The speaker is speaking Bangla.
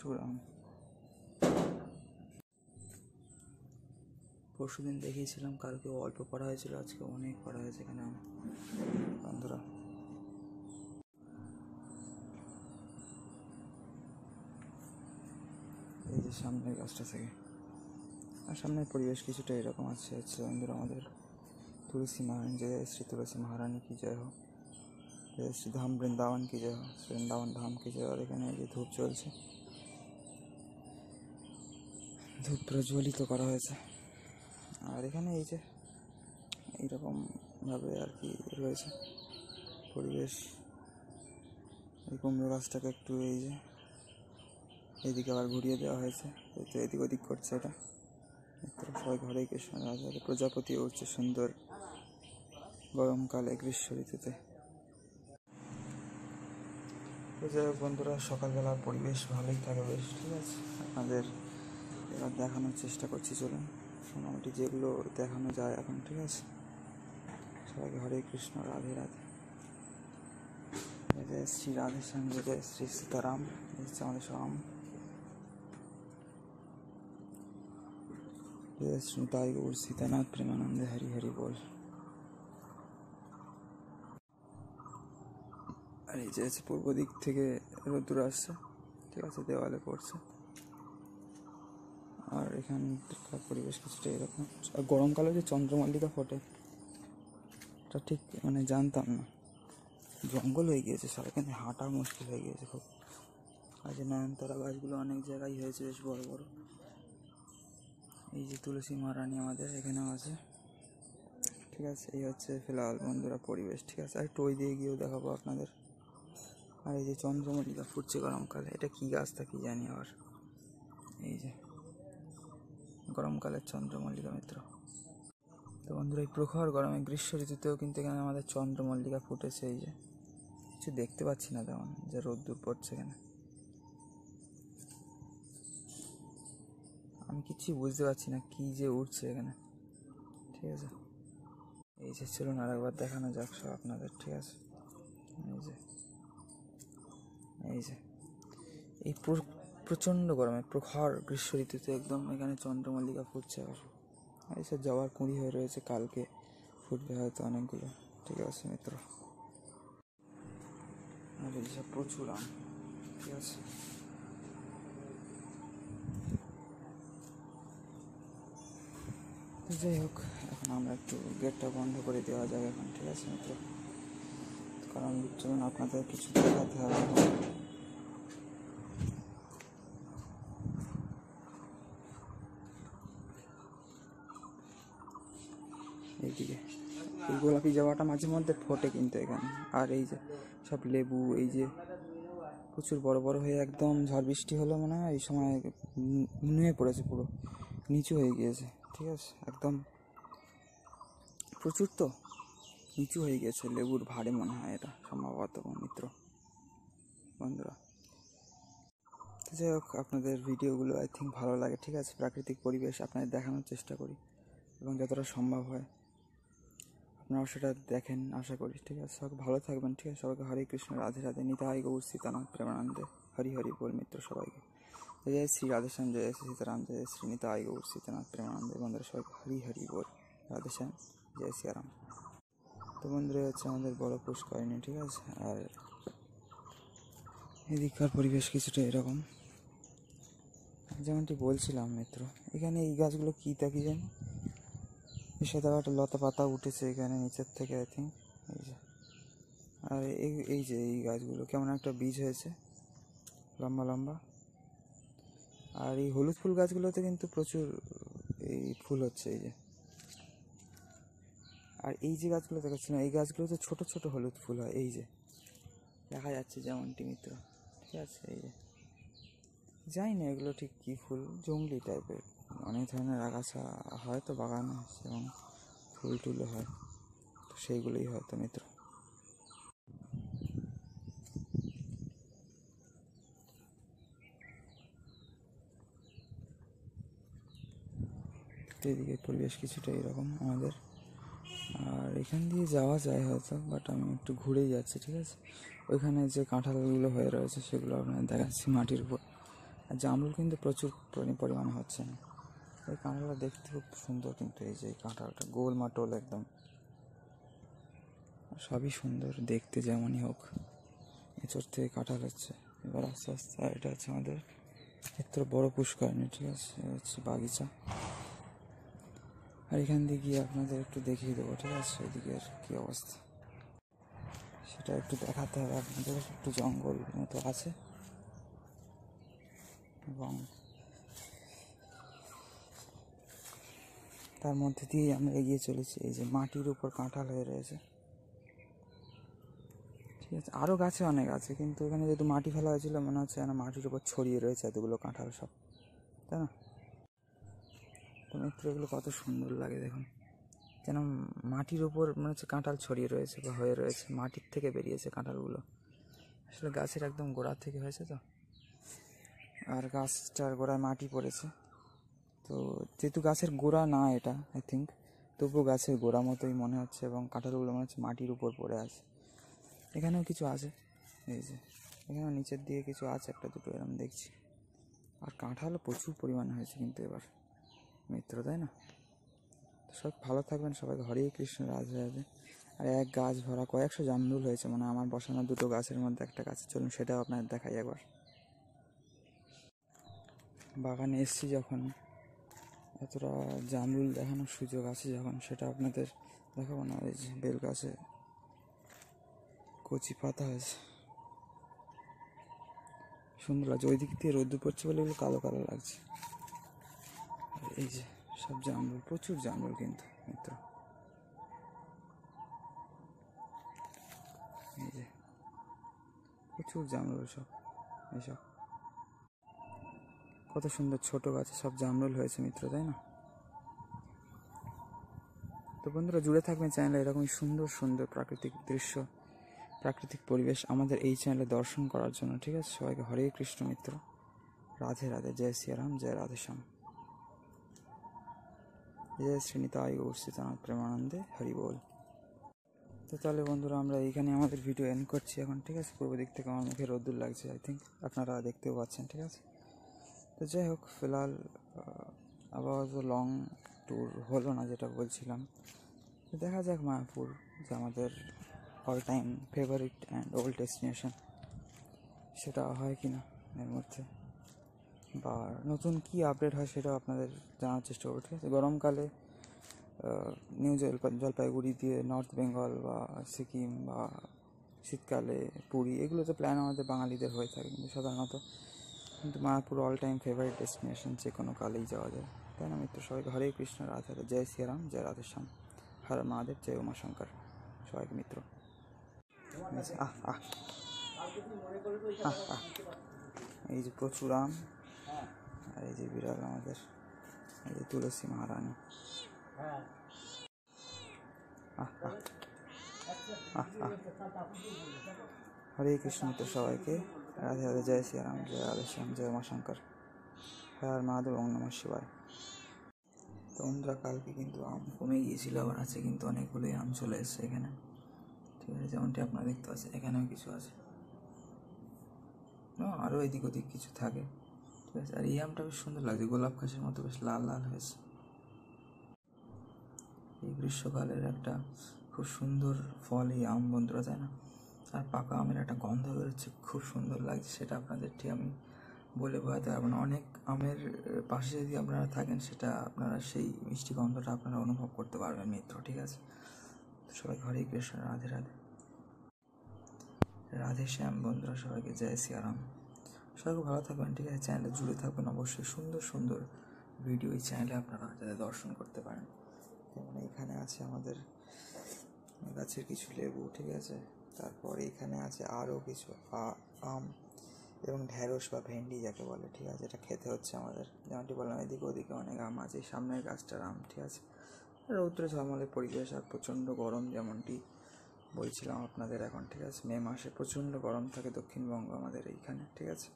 প্রচুর আম। পরশুদিন দেখিয়েছিলাম, কালকে অল্প পড়া হয়েছিল, আজকে অনেক পড়া হয়েছে এখানে আম। বন্ধুরা এই যে সামনের গাছটা থেকে, আর সামনের পরিবেশ কিছুটা এরকম আছে। হচ্ছে বন্ধুরা আমাদের तुलसी महारानी जय, श्री तुलसी महारानी की जय हो, जय श्री धाम वृंदावन की जय हो, वृंदावन धाम की जय। और এখানে এই যে ধূপ জ্বলছে, ধূপ প্রজ্বলিত করা হয়েছে। আর এখানে এই যে এইরকমভাবে আর কি রয়েছে পরিবেশ। এই কুমড়ো গাছটাকে একটু এই যে এইদিকে আবার ঘুরিয়ে দেওয়া হয়েছে, তো এদিক ওদিক করছে এটা। সবাই ঘরে কৃষ্ণ রাধা প্রজাপতি উঠছে সুন্দর গরমকালে, গ্রীষ্ম ঋতুতে। তো যাই হোক বন্ধুরা, সকালবেলার পরিবেশ ভালোই থাকে বেশ, ঠিক আছে। আপনাদের এবার দেখানোর চেষ্টা করছি, চলুন মোটামুটি যেগুলো দেখানো যায় এখন, ঠিক আছে। সবাইকে হরে কৃষ্ণ, রাধে রাধে, জয় শ্রী রাধে শ্যাম, জয় শ্রী সীতারাম। হচ্ছে আমাদের সব আম। जय श्री ताई गौर सीतानाथ प्रेमानंद, हरि हरि बोल। আর এই যে পূর্ব দিক থেকে রোদ্দুর আসছে, ঠিক আছে, দেওয়ালে পড়ছে। আর এখানকার পরিবেশ কিছুটা এরকম। আর গরমকালে যে চন্দ্রমল্লিকা ফোটে এটা ঠিক মানে জানতাম না। জঙ্গল হয়ে গিয়েছে সব, এখানে হাঁটা মুশকিল হয়ে গিয়েছে খুব। আর যে নয়নতারা গাছগুলো অনেক জায়গায় হয়েছে বেশ বড় বড়। এই যে তুলসী মহারানী আমাদের এখানেও আছে, ঠিক আছে। এই হচ্ছে ফিলহাল বন্ধুরা পরিবেশ, ঠিক আছে। আর একটু ওই দিয়ে গিয়েও দেখাবো আপনাদের। আর এই যে চন্দ্রমল্লিকা ফুটছে গরমকালে, এটা কী গাছটা কি জানি আবার। এই যে গরমকালের চন্দ্রমল্লিকা মিত্র। তো বন্ধুরা এই প্রখর গরমে গ্রীষ্ম ঋতুতেও কিন্তু এখানে আমাদের চন্দ্রমল্লিকা ফুটেছে। এই যে কিছু দেখতে পাচ্ছি না তেমন, যে রোদ্দুর পড়ছে এখানে, আমি কিছু বুঝতে পারছি না কি যে উঠছে এখানে, ঠিক আছে। এই যে চলুন আর একবার দেখানো যাক সব আপনাদের, ঠিক আছে। এই যে এই প্রচণ্ড গরমে প্রখর গ্রীষ্ম ঋতুতে একদম এখানে চন্দ্রমল্লিকা ফুটছে। আর এইসব জবার কুঁড়ি হয়ে রয়েছে, কালকে ফুটবে হয়তো অনেকগুলো, ঠিক আছে মিত্র। আর এইসব প্রচুর আম, ঠিক আছে। যাই হোক, এখন আমরা একটু গেটটা বন্ধ করে দেওয়া যাবে এখন, ঠিক আছে মিত্র, কারণ চলুন আপনাদের কিছু দেখাতে হবে। এইদিকে এই গোলাপি জবাটা মাঝে মধ্যে ফোটে কিন্তু এখানে। আর এই যে সব লেবু, এই যে প্রচুর বড় বড় হয়ে একদম ঝড় বৃষ্টি হলো মনে হয় এই সময় নুয়ে পড়েছে, পুরো নিচু হয়ে গিয়েছে, ঠিক আছে। একদম প্রচুর তো নিচু হয়ে গেছে, লেবুর ভারে মনে হয় এটা সম্ভবত মিত্র বন্ধুরা। যাই হোক, আপনাদের ভিডিওগুলো আই থিঙ্ক ভালো লাগে, ঠিক আছে। প্রাকৃতিক পরিবেশ আপনাদের দেখানোর চেষ্টা করি, এবং যতটা সম্ভব হয় আপনারাও সেটা দেখেন আশা করি, ঠিক আছে। সবাই ভালো থাকবেন, ঠিক আছে। সবাইকে হরে কৃষ্ণ, রাধে রাধে, নিতাই গৌর সীতানাথ প্রেমানন্দে, হরি হরি বল মিত্র সবাইকে। জয় শ্রী রাধেশ্যাম, জয় শ্রী সীতারাম, জয় শ্রী নিতাই গৌর সীতানাথ প্রেমানন্দে। বন্ধুরা সবাইকে হরি হরি বল, রাধেশ্যাম, জয় সিয়ারাম। তো বন্ধুরা হচ্ছে আমাদের বড় পুষ্করিণী, ঠিক আছে। আর এদিককার পরিবেশ কিছুটা এরকম, যেমনটি বলছিলাম মিত্র। এখানে এই গাছগুলো কী তা কি জানি, সাদা একটা লতা পাতা উঠেছে এখানে নিচের থেকে আই থিঙ্ক। এই যে আর এই যে এই গাছগুলো কেমন একটা বীজ হয়েছে লম্বা লম্বা। আর এই হলুদ ফুল গাছগুলোতে কিন্তু প্রচুর এই ফুল হচ্ছে, এই যে। আর এই যে গাছগুলো দেখাচ্ছি না, এই গাছগুলোতে ছোট ছোট হলুদ ফুল হয়, এই যে দেখা যাচ্ছে যেমনটি মিত্র, ঠিক আছে। এই যে জানি না এগুলো ঠিক কী ফুল, জংলি টাইপের অনেক ধরনের আগাছা হয় তো বাগানে, এবং ফুল টুলও হয়, তো সেইগুলোই হয়তো মিত্র। এদিকে পরিবেশ কিছুটা এরকম আমাদের। আর এখান দিয়ে যাওয়া যায় হয়তো, বাট আমি একটু ঘুরেই যাচ্ছি, ঠিক আছে। ওইখানে যে কাঁঠালগুলো হয়ে রয়েছে সেগুলো আপনাদের দেখাচ্ছি মাটির উপর, আর জামরুল কিন্তু প্রচুর পরিমাণে হচ্ছে না। এই কাঁঠালটা দেখতে খুব সুন্দর, কিন্তু এই যে এই কাঁঠালটা গোল মাটোল একদম, সবই সুন্দর দেখতে যেমনই হোক। এঁচড় থেকে কাঁঠাল হচ্ছে এবার আস্তে আস্তে। আর এটা হচ্ছে আমাদের এত বড় পুষ্করিণী, ঠিক আছে, হচ্ছে বাগিচা। আর এখান দিয়ে গিয়ে আপনাদের একটু দেখিয়ে দেবো, ঠিক আছে, এদিকের কী অবস্থা সেটা একটু দেখাতে হবে আপনাদের। একটু জঙ্গল মতো আছে এবং তার মধ্যে দিয়েই আমরা এগিয়ে চলেছি। এই যে মাটির উপর কাঁঠাল হয়ে রয়েছে, ঠিক আছে। আরও গাছে অনেক আছে, কিন্তু এখানে যেহেতু মাটি ফেলা হয়েছিল মনে হচ্ছে যেন মাটির উপর ছড়িয়ে রয়েছে এতগুলো কাঁঠাল সব, তাই না? তো মিত্র, এগুলো কত সুন্দর লাগে দেখুন, যেন মাটির উপর মনে হচ্ছে কাঁঠাল ছড়িয়ে রয়েছে বা হয়ে রয়েছে, মাটির থেকে বেরিয়েছে কাঁঠালগুলো। আসলে গাছের একদম গোড়া থেকে হয়েছে তো, আর গাছটার গোড়ায় মাটি পড়েছে। তো যেহেতু গাছের গোড়া না এটা, আই থিঙ্ক, তবুও গাছের গোড়া মতোই মনে হচ্ছে, এবং কাঁঠালগুলো মনে হচ্ছে মাটির উপর পড়ে আছে। এখানেও কিছু আছে, এই যে এখানেও নিচের দিকে কিছু আছে, একটা দুটো এরকম দেখছি। আর কাঁঠালও প্রচুর পরিমাণে হয়েছে কিন্তু এবার মিত্র, তাই না? সব ভালো থাকবেন, সবাইকে হরে কৃষ্ণ, রাধে রাধে। আর এক গাছ ভরা কয়েকশো জামরুল হয়েছে, মানে আমার বসানো দুটো গাছের মধ্যে একটা গাছে। চলুন সেটাও আপনাদের দেখাই একবার। বাগানে এসছি যখন, এতটা জামরুল দেখানোর সুযোগ আছে যখন, সেটা আপনাদের দেখাবো না? ওই যে বেল গাছে কচি পাতা হয়েছে, সুন্দর লাগছে। ওই দিক দিয়ে রোদ্দুর পড়ছে বলে এগুলো কালো কালো লাগছে। এই যে সব জামরুল, প্রচুর জামরুল কিন্তু মিত্র, এই যে প্রচুর জামরুল সব। এইসব কত সুন্দর ছোট গাছে সব জামরুল হয়েছে মিত্র, তাই না? তো বন্ধুরা, জুড়ে থাকবেন চ্যানেলে এরকমই সুন্দর সুন্দর প্রাকৃতিক দৃশ্য, প্রাকৃতিক পরিবেশ আমাদের এই চ্যানেলে দর্শন করার জন্য, ঠিক আছে। সবাইকে হরে কৃষ্ণ মিত্র, রাধে রাধে, জয় শ্রীরাম, জয় রাধেশ্যাম, জয় শ্রীনিতাই গৌর সীতানাথ প্রেমানন্দে, হরি বল। তো তাহলে বন্ধুরা, আমরা এইখানে আমাদের ভিডিও এন্ড করছি এখন, ঠিক আছে। পূর্ব দিক থেকে আমার মুখে রোদ্দুর লাগছে, আই থিঙ্ক আপনারা দেখতেও পাচ্ছেন, ঠিক আছে। তো যাই হোক, ফিলহাল আবার লং ট্যুর হলো না, যেটা বলছিলাম। তো দেখা যাক মায়াপুর, যে আমাদের all time favourite and old destination, সেটা হয় কি না এর মধ্যে, বা নতুন কী আপডেট হয় সেটাও আপনাদের জানার চেষ্টা করবো, ঠিক আছে। গরমকালে নিউ জলপাইগুড়ি দিয়ে নর্থ বেঙ্গল বা সিকিম, বা শীতকালে পুরী, এগুলো তো প্ল্যান আমাদের বাঙালিদের হয়ে থাকে কিন্তু সাধারণত। কিন্তু Mayapur all time favourite destination, যে কোনো কালেই যাওয়া যায়, তাই না মিত্র? সবাইকে হরে কৃষ্ণ, রাধে রাধে, জয় শ্রীরাম, জয় রাধেশ্যাম, হর মহাদেব, জয় উমাশঙ্কর, সবাইকে মিত্র। আহ আহ আহ আহ এই যে প্রচুর আম, আর এই যে বিড়াল আমাদের, এই যে তুলসী মহারানী, আহ আহ আহ আহ হরে কৃষ্ণ মিত্র, সবাইকে রাধে রাধে, জয় শ্রীরাম, জয় রাধেশ্যাম, জয় উমাশঙ্কর, হর মহাদেব, ওম নমঃ শিবায়। তো বন্ধুরা, কালকে কিন্তু আম কমে গিয়েছিল, আবার আছে কিন্তু অনেকগুলোই আম চলে এসছে এখানে, ঠিক আছে। যেমনটি আপনারা দেখতে পাচ্ছেন, এখানেও কিছু আছে, আরও এদিক ওদিক কিছু থাকে, ঠিক আছে। আর এই আমটা বেশ সুন্দর লাগছে, গোলাপ খাসের মতো বেশ লাল লাল হয়েছে। এই গ্রীষ্মকালের একটা খুব সুন্দর ফল এই আম বন্ধুরা, তাই না? আর পাকা আমের একটা গন্ধ বেরোচ্ছে, খুব সুন্দর লাগছে, সেটা আপনাদের ঠিক আমি বলে বোঝাতে পারবো না। অনেক আমের পাশে যদি আপনারা থাকেন, সেটা আপনারা সেই মিষ্টি গন্ধটা আপনারা অনুভব করতে পারবেন মিত্র, ঠিক আছে। সবাই হরে কৃষ্ণ, রাধে রাধে, রাধে শ্যাম বন্ধুরা, সবাইকে জয় শ্রীরাম। সবাই ভালো থাকবেন, ঠিক আছে। চ্যানেলে জুড়ে থাকবেন অবশ্যই, সুন্দর সুন্দর ভিডিও এই চ্যানেলে আপনারা যাতে দর্শন করতে পারেন। যেমন এখানে আছে আমাদের গাছের কিছু লেবু, ঠিক আছে। তারপর এখানে আছে আরও কিছু আম এবং ঢ্যাঁড়স বা ভেন্ডি যাকে বলে, ঠিক আছে। এটা খেতে হচ্ছে আমাদের, যেমনটি বললাম, এদিকে ওদিকে অনেক আম আছে, সামনের গাছটার আম, ঠিক আছে। রৌদ্র ঝলমলে পরিবেশ, আর প্রচণ্ড গরম, যেমনটি বলছিলাম আপনাদের এখন, ঠিক আছে। মে মাসে প্রচণ্ড গরম থাকে দক্ষিণবঙ্গ আমাদের এইখানে, ঠিক আছে।